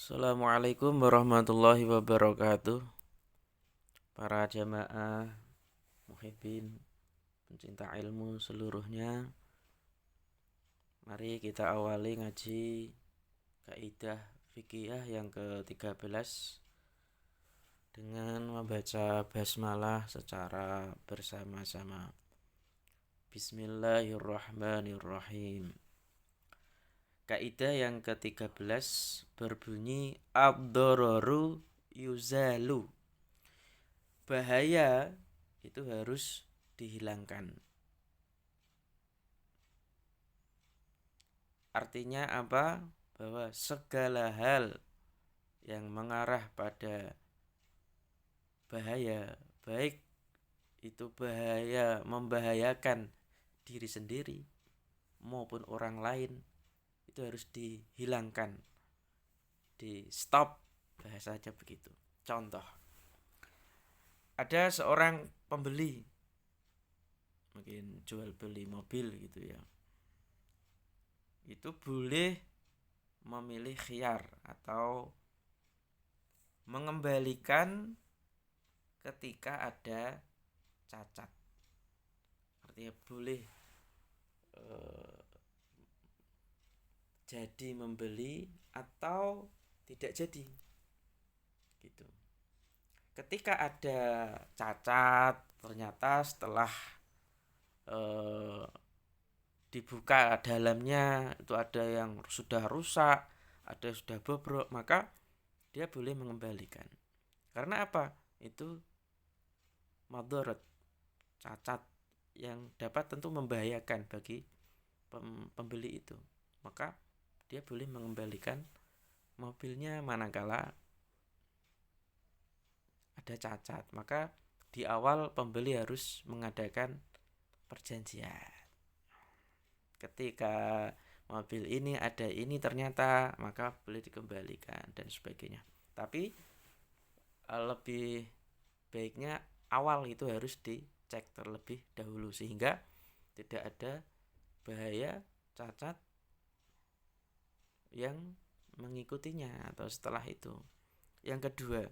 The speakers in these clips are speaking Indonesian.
Assalamualaikum warahmatullahi wabarakatuh. Para jamaah, muhibbin, pencinta ilmu seluruhnya. Mari kita awali ngaji kaidah fikih yang ke-13 dengan membaca basmalah secara bersama-sama. Bismillahirrahmanirrahim. Kaidah yang ke-13 berbunyi ad-dararu yuzalu. Bahaya itu harus dihilangkan. Artinya apa? Bahwa segala hal yang mengarah pada bahaya, baik itu bahaya membahayakan diri sendiri maupun orang lain, itu harus dihilangkan, di stop, bahasanya begitu. Contoh, ada seorang pembeli, mungkin jual beli mobil gitu ya, itu boleh memilih khiyar atau mengembalikan ketika ada cacat. Artinya boleh jadi membeli atau tidak jadi gitu. Ketika ada cacat, ternyata setelah dibuka dalamnya itu ada yang sudah rusak, ada yang sudah bobrok, maka dia boleh mengembalikan. Karena apa? Itu madharat, cacat yang dapat tentu membahayakan bagi pembeli itu. Maka dia boleh mengembalikan mobilnya manakala ada cacat. Maka di awal pembeli harus mengadakan perjanjian. Ketika mobil ini ada ini ternyata, maka boleh dikembalikan dan sebagainya. Tapi lebih baiknya awal itu harus dicek terlebih dahulu sehingga tidak ada bahaya cacat yang mengikutinya atau setelah itu. Yang kedua,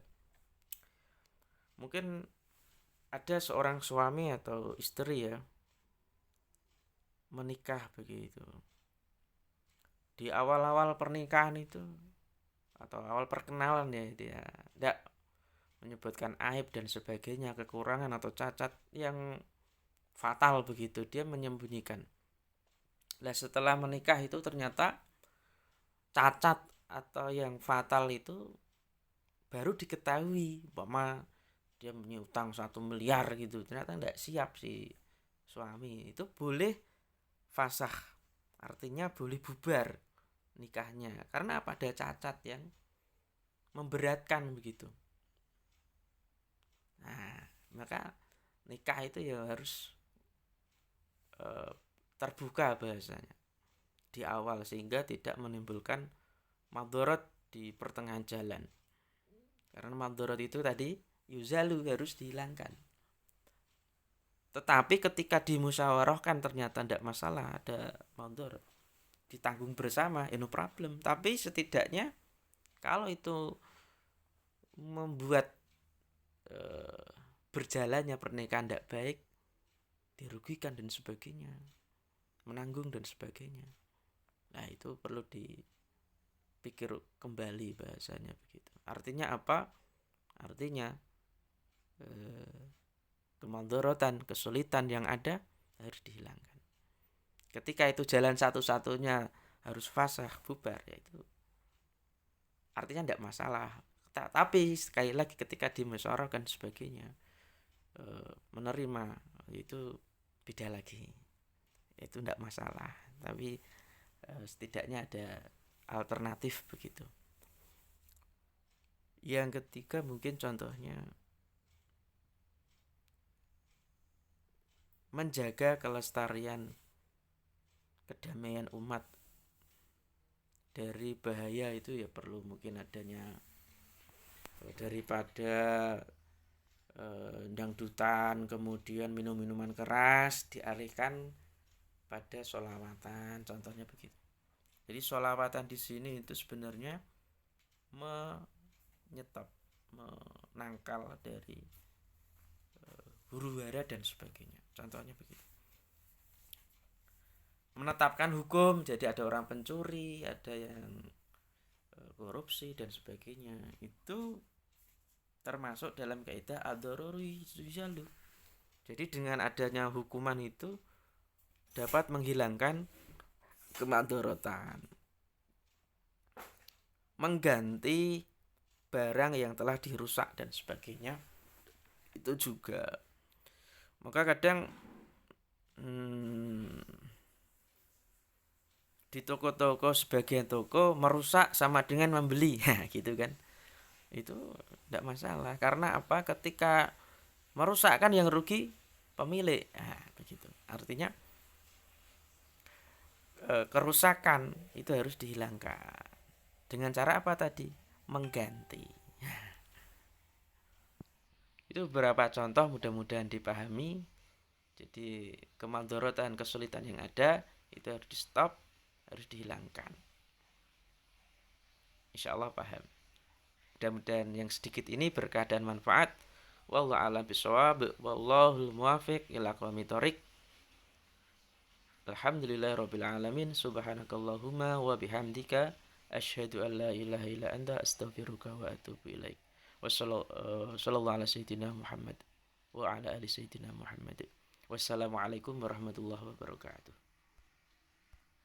mungkin ada seorang suami atau istri ya, menikah begitu. Di awal-awal pernikahan itu atau awal perkenalan ya, dia tidak menyebutkan aib dan sebagainya, kekurangan atau cacat yang fatal begitu, dia menyembunyikan. Nah, setelah menikah itu ternyata cacat atau yang fatal itu baru diketahui, umpama dia punya utang 1 miliar gitu, ternyata tidak siap si suami, itu boleh fasakh, artinya boleh bubar nikahnya. Karena apa? Ada cacat yang memberatkan begitu. Nah, maka nikah itu ya harus terbuka bahasanya di awal sehingga tidak menimbulkan madharat di pertengahan jalan. Karena madharat itu tadi yuzalu, harus dihilangkan. Tetapi ketika dimusyawarahkan ternyata tidak masalah, ada madharat, ditanggung bersama, no problem. Tapi setidaknya kalau itu membuat berjalannya pernikahan tidak baik, dirugikan dan sebagainya, menanggung dan sebagainya, nah itu perlu dipikir kembali bahasanya begitu. Artinya apa? Artinya kemadharatan, kesulitan yang ada harus dihilangkan. Ketika itu jalan satu-satunya harus fasakh, bubar, yaitu artinya tidak masalah. Tapi sekali lagi ketika dimusyawarahkan sebagainya, menerima, itu beda lagi, itu tidak masalah. Tapi setidaknya ada alternatif begitu. Yang ketiga mungkin contohnya menjaga kelestarian kedamaian umat dari bahaya, itu ya perlu mungkin adanya daripada dangdutan, kemudian minum-minuman keras, dialihkan pada sholawatan, contohnya begitu. Jadi sholawatan di sini itu sebenarnya menyetop, menangkal dari huru hara dan sebagainya. Contohnya begitu. Menetapkan hukum, jadi ada orang pencuri, ada yang korupsi dan sebagainya. Itu termasuk dalam kaidah ad-daruri yuzalu. Jadi dengan adanya hukuman itu dapat menghilangkan kemadharatan, mengganti barang yang telah dirusak dan sebagainya. Itu juga. Maka kadang di toko-toko, sebagian toko merusak sama dengan membeli, gitu kan. Itu tidak masalah, karena apa? Ketika merusak kan yang rugi pemilik, begitu. Artinya kerusakan itu harus dihilangkan dengan cara apa tadi? Mengganti. Itu beberapa contoh, mudah-mudahan dipahami. Jadi kemadharatan, kesulitan yang ada itu harus di stop, harus dihilangkan. Insya Allah paham. Mudah-mudahan yang sedikit ini berkah dan manfaat. Wallahu a'lam bishawab. Wallahul muwaffiq ila aqwamit thoriq. Alhamdulillahirabbil alamin. Subhanakallahumma wa bihamdika asyhadu an la ilaha illa anta astaghfiruka wa atubu ilaik. Wassallallahu ala sayyidina Muhammad wa ala ali sayyidina Muhammad. Wassalamualaikum warahmatullahi wabarakatuh.